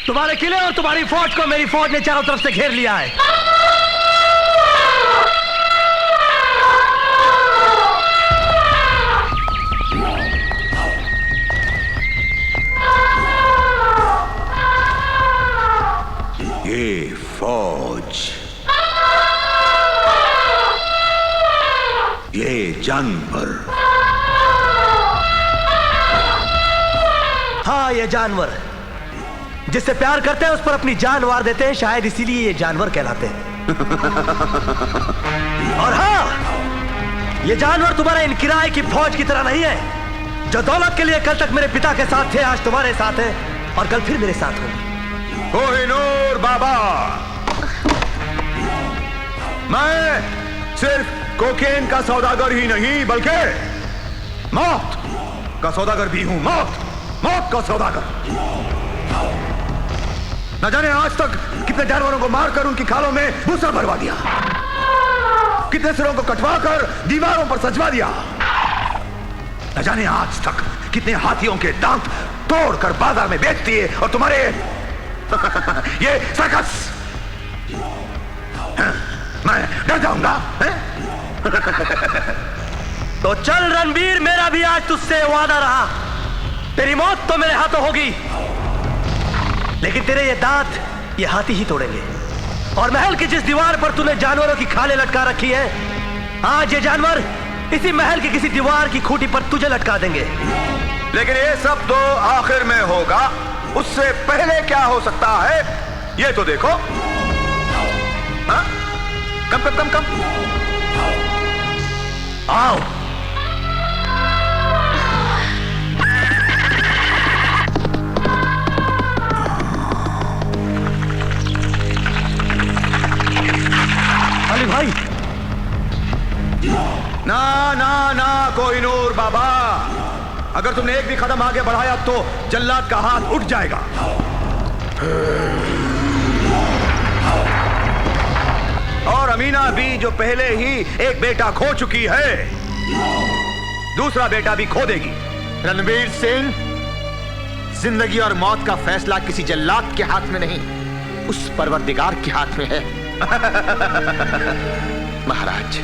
तुम्हारे किले और तुम्हारी फौज को मेरी फौज ने चारों तरफ से घेर लिया है। ये फौज, ये जानवर, हाँ ये जानवर जिससे प्यार करते हैं उस पर अपनी जान वार देते हैं, शायद इसीलिए ये जानवर कहलाते हैं। और हाँ, ये जानवर तुम्हारे इन किराए की फौज की तरह नहीं है जो दौलत के लिए कल तक मेरे पिता के साथ थे, आज तुम्हारे साथ है और कल फिर मेरे साथ होंगे। कोहिनूर बाबा, मैं सिर्फ कोकेन का सौदागर ही नहीं बल्कि मौत का सौदागर भी हूं। मौत का सौदागर। न जाने आज तक कितने जानवरों को मारकर उनकी खालों में भूसा भरवा दिया, कितने सिरों को कटवाकर दीवारों पर सजवा दिया, न जाने आज तक कितने हाथियों के दांत तोड़कर बाजार में बेच दिए। और तुम्हारे ये सर्कस, मैं डर जाऊंगा? तो चल रणवीर, मेरा भी आज तुझसे वादा रहा। तेरी मौत तो मेरे हाथों होगी, लेकिन तेरे ये दांत ये हाथी ही तोड़ेंगे। और महल की जिस दीवार पर तूने जानवरों की खालें लटका रखी है, आज ये जानवर इसी महल की किसी दीवार की खूंटी पर तुझे लटका देंगे। लेकिन ये सब तो आखिर में होगा, उससे पहले क्या हो सकता है ये तो देखो। हाँ? कम आओ। अली भाई, ना कोहिनूर बाबा, अगर तुमने एक भी कदम आगे बढ़ाया तो जल्लाद का हाथ उठ जाएगा। और अमीना भी जो पहले ही एक बेटा खो चुकी है, दूसरा बेटा भी खो देगी। रणवीर सिंह, जिंदगी और मौत का फैसला किसी जल्लाद के हाथ में नहीं, उस परवरदिगार के हाथ में है। महाराज,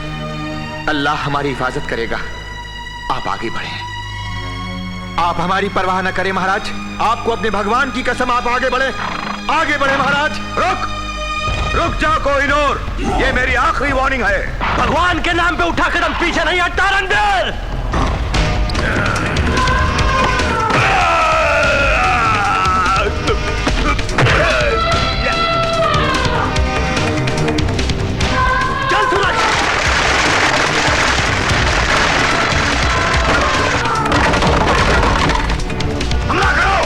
अल्लाह हमारी हिफाजत करेगा, आप आगे बढ़े। आप हमारी परवाह न करें महाराज, आपको अपने भगवान की कसम, आप आगे बढ़े महाराज। रुक जाओ कोहिनूर, ये मेरी आखिरी वार्निंग है। भगवान के नाम पे उठा कदम पीछे नहीं हटता रणवीर। चल सूरज, हमला करो।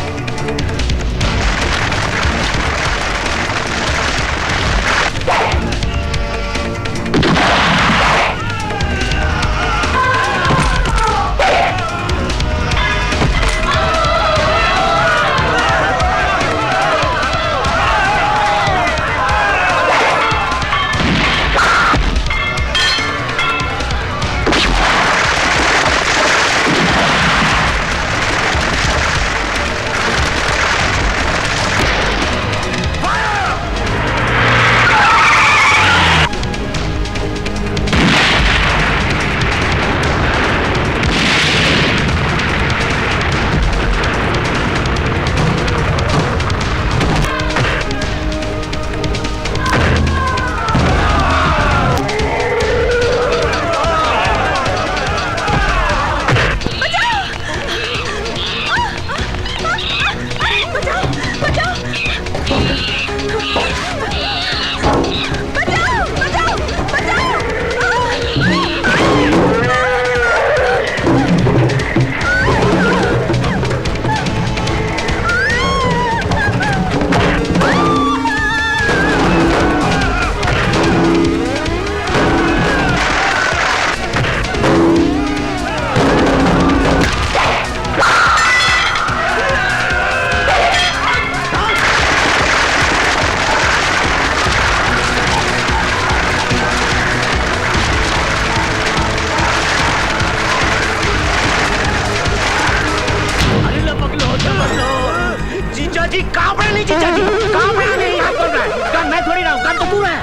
जीजा जी काम है नहीं यहाँ कर रहा है काम मैं थोड़ी रहा हूँ काम तो तू है।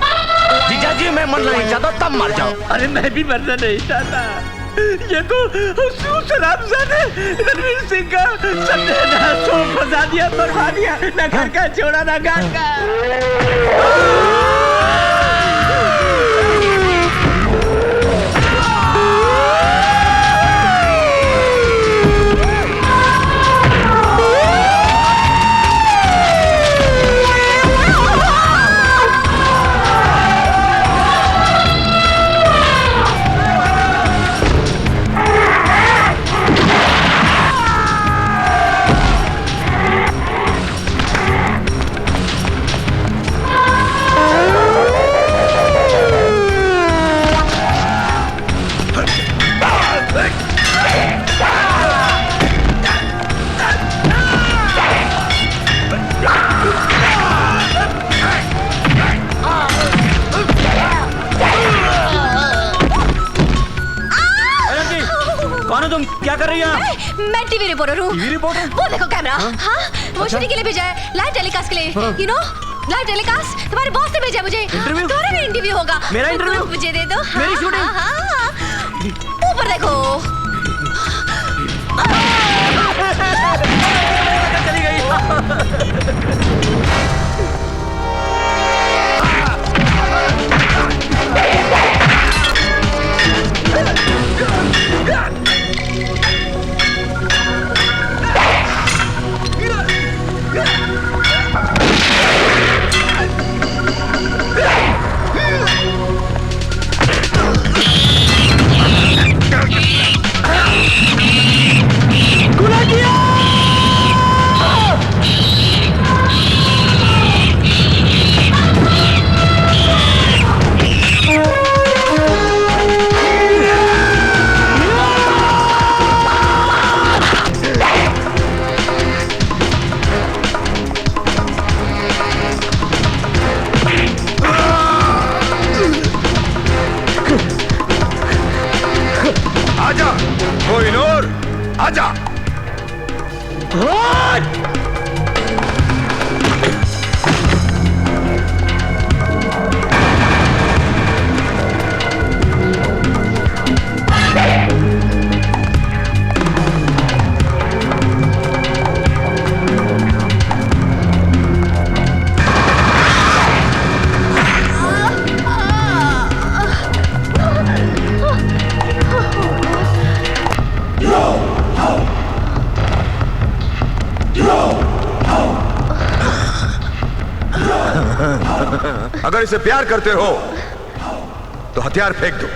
जीजा जी मैं मरना नहीं चाहता तब मर जाओ। अरे मैं भी मरना नहीं चाहता। ये तो उस रामजादे रणवीर सिंह का सत्यानाश हो फंसा दिया बर्बाद दिया ना घर का छोड़ा ना घर का। क्या कर रही हैं? मैं टीवी रिपोर्टर हूँ। TV reporter? वो देखो कैमरा। हाँ वो शूटिंग के लिए भेजा है लाइव टेलीकास्ट के लिए। यू नो लाइव टेलीकास्ट तुम्हारे बॉस ने भेजा मुझे। इंटरव्यू? तुम्हारा भी इंटरव्यू होगा। मेरा इंटरव्यू? मुझे दे दो। मेरी शूटिंग? ऊपर देखो। चली गई। आजा कोहिनूर आजा। अगर इसे प्यार करते हो तो हथियार फेंक दो।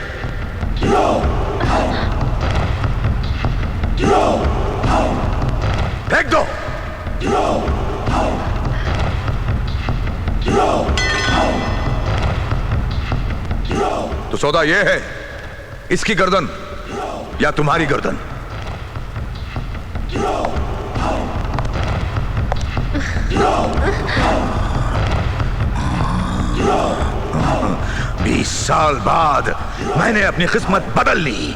फेंक दो। तो सौदा यह है, इसकी गर्दन या तुम्हारी गर्दन। बीस साल बाद मैंने अपनी किस्मत बदल ली।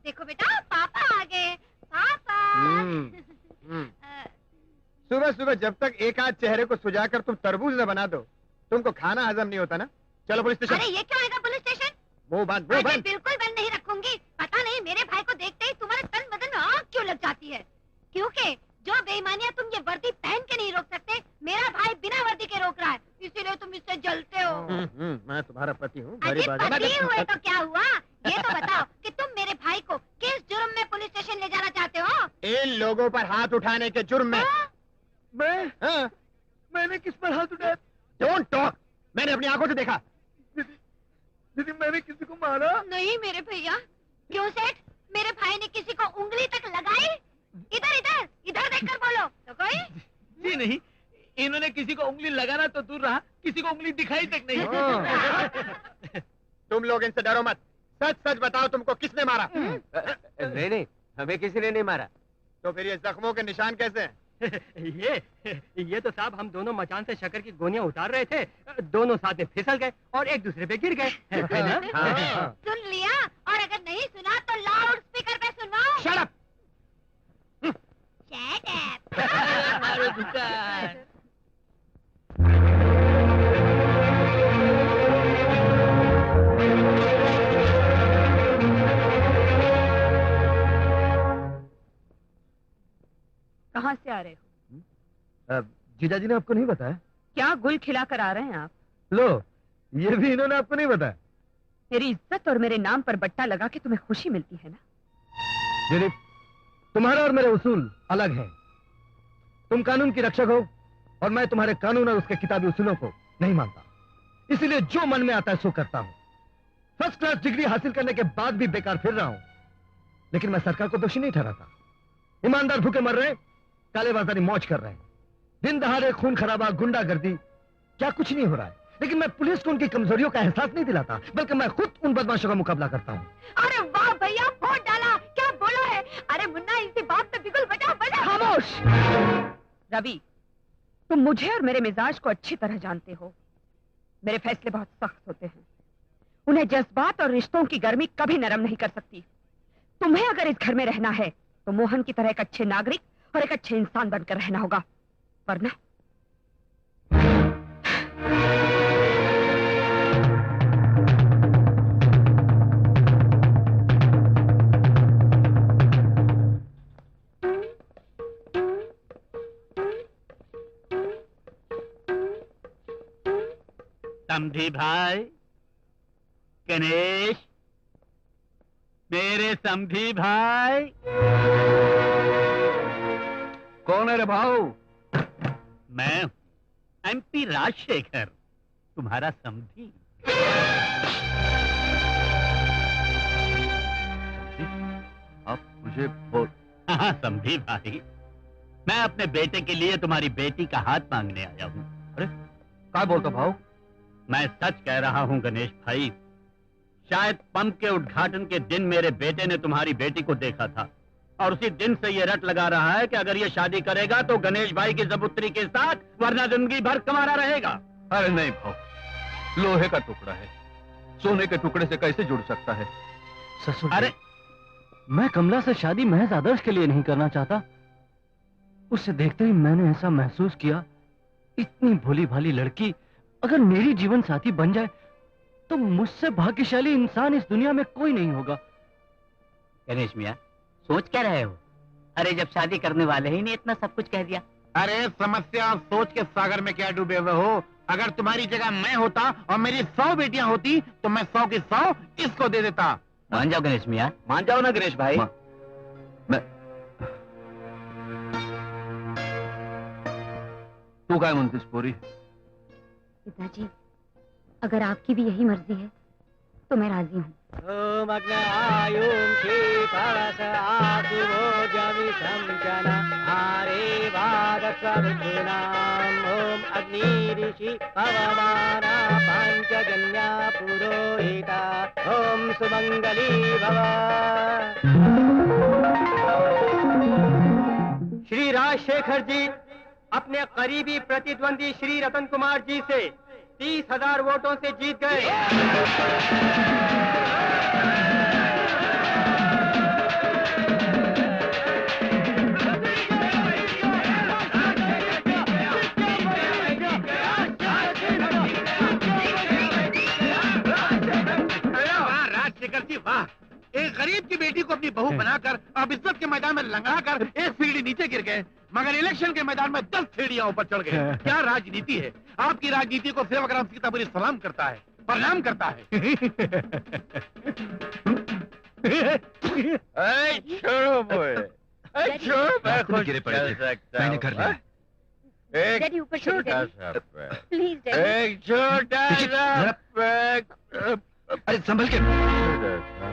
देखो बेटा, पापा आ गए। पापा। सुबह सुबह जब तक एक आध चेहरे को सुजाकर तुम तरबूज न बना दो, तुमको खाना हजम नहीं होता ना। चलो पुलिस स्टेशन। अरे ये क्या आएगा पुलिस स्टेशन? मुंह बंद, मुंह बंद। बिल्कुल बंद नहीं रखूंगी। पता नहीं मेरे भाई को देखते ही तुम्हारे तन बदन में आग क्यों लग जाती है? क्योंकि जो बेईमानियां तुम ये वर्दी पहन के नहीं रोक सकते, मेरा भाई बिना वर्दी के रोक रहा है, इसीलिए तुम इससे जलते हो। मैं तुम्हारा पति हूँ। अरे पति हुए तो क्या हुआ? ये तो बताओ कि तुम मेरे भाई को किस जुर्म में पुलिस स्टेशन ले जाना चाहते हो? इन लोगों पर हाथ उठाने के जुर्म में। मैंने किस पर हाथ उठाया? Don't talk. मैंने अपनी आंखों से देखा। दीदी मैंने किसी को मारा नहीं मेरे भैया। क्यों सेठ? मेरे भाई ने किसी को उंगली तक लगाई? इधर इधर इधर देखकर बोलो तो कोई। जी नहीं, इन्होंने किसी को उंगली लगाना तो दूर रहा, किसी को उंगली दिखाई तक नहीं। तुम लोग इनसे डरो मत। सच सच बताओ, तुमको किसने मारा? नहीं नहीं, हमें किसी ने नहीं मारा। तो फिर ये जख्मों के निशान कैसे हैं? ये तो साहब हम दोनों मचान से शक्कर की गोनियां उतार रहे थे, दोनों साथ में फिसल गए और एक दूसरे पे गिर गए। है ना? सुन लिया? और अगर नहीं सुना तो लाउड स्पीकर पे सुनवाओ। Shut up! Shut up! अरे बेटा। कहाँ से आ रहे हो? जीजा जी ने आपको नहीं बताया? क्या गुल खिला कर आ रहे हैं आप? लो, ये भी इन्होंने आपको नहीं बताया? मेरी इज्जत और मेरे नाम पर बट्टा लगा के तुम्हें खुशी मिलती है ना? दिलीप, तुम्हारा और मेरे उसूल अलग हैं। तुम कानून की रक्षक हो और मैं तुम्हारे कानून और उसके किताबी उसूलों को नहीं मानता। इसीलिए जो मन में आता है सो करता हूं। फर्स्ट क्लास डिग्री हासिल करने के बाद भी बेकार फिर रहा हूं, लेकिन मैं सरकार को दोषी नहीं ठहराता। ईमानदार भूखे मर रहे हैं, कालेबाजारी मौज कर रहे हैं, दिन दहाड़े खून खराबा गुंडागर्दी, क्या कुछ नहीं हो रहा है। लेकिन मैं पुलिस को उनकी कमजोरियों का एहसास नहीं दिलाता, बल्कि मैं खुद उन बदमाशों का मुकाबला करता हूँ। अरे वाह भैया, वोट डाला। क्या बोला है? अरे मुन्ना, इसी बात पे बिगुल बजा बजा। खामोश! रवि, तुम मुझे और मेरे मिजाज को अच्छी तरह जानते हो। मेरे फैसले बहुत सख्त होते हैं, उन्हें जज्बात और रिश्तों की गर्मी कभी नरम नहीं कर सकती। तुम्हें अगर इस घर में रहना है तो मोहन की तरह एक अच्छे नागरिक और एक अच्छे इंसान बनकर रहना होगा, वरना समधी भाई, गणेश, मेरे समधी भाई। कौन है रे भाऊ? मैं एमपी राजशेखर, तुम्हारा समधी। आप मुझे बोल। हाँ समधी भाई, मैं अपने बेटे के लिए तुम्हारी बेटी का हाथ मांगने आया हूँ। अरे क्या बोलता भाऊ? मैं सच कह रहा हूँ गणेश भाई, शायद पंप के उद्घाटन के दिन मेरे बेटे ने तुम्हारी बेटी को देखा था और उसी दिन से ये रट लगा रहा है कि अगर ये शादी करेगा तो गणेश भाई की जबूतरी के साथ, वरना जिंदगी भर कमारा रहेगा। अरे नहीं भाव, लोहे का टुकड़ा है, सोने के टुकड़े से कैसे जुड़ सकता है? ससुर, अरे मैं कमला से शादी महज आदर्श के लिए नहीं करना चाहता। उसे देखते ही मैंने ऐसा महसूस किया इतनी भोली भाली लड़की अगर मेरी जीवन साथी बन जाए तो मुझसे भाग्यशाली इंसान इस दुनिया में कोई नहीं होगा। गणेश मियाँ, सोच क्या रहे हो? अरे जब शादी करने वाले ही ने इतना सब कुछ कह दिया। अरे समस्या और सोच के सागर में क्या डूबे हुए हो? अगर तुम्हारी जगह मैं होता और मेरी 100 बेटियां होती तो मैं 100 की 100 इसको दे देता। मान जाओ गणेश मियाँ, मान जाओ ना गणेश भाई। तू काय म्हणतेस पोरी? पिताजी, अगर आपकी भी यही मर्जी है तो मैं राजी हूँ। ओम अग्नायुं क्षीपास आसुवो जमिषं आरे वागस्वरुद्धिनाम् ओम अग्निरिषि पवमाना पंचजन्या पुरोहिता ओम सुमंगली भव। श्री राजशेखर जी अपने करीबी प्रतिद्वंदी श्री रतन कुमार जी से 30,000 वोटों से जीत गए। राजशेखर जी वाह, एक गरीब की बेटी को अपनी बहू बनाकर अब इज्जत के मैदान में लंगड़ाकर 1 सीढ़ी नीचे गिर गए, मगर इलेक्शन के मैदान में 10 सीढ़ियां ऊपर चढ़ गए। क्या राजनीति है? आपकी राजनीति को सेवाग्राम सीतापुरी सलाम करता है, प्रणाम करता है। छोड़ो बोए, छोड़ो, मैं खुद गिरे पड़े चल थे। सकता मैंने हूँ। कर लिया। एक डैडी ऊपर चलिए, छोटा डैडी। सा पैर, प्लीज डैडी। एक छोटा देखिए, सा जरा- पैर, अरे संभल के। छोटा सा,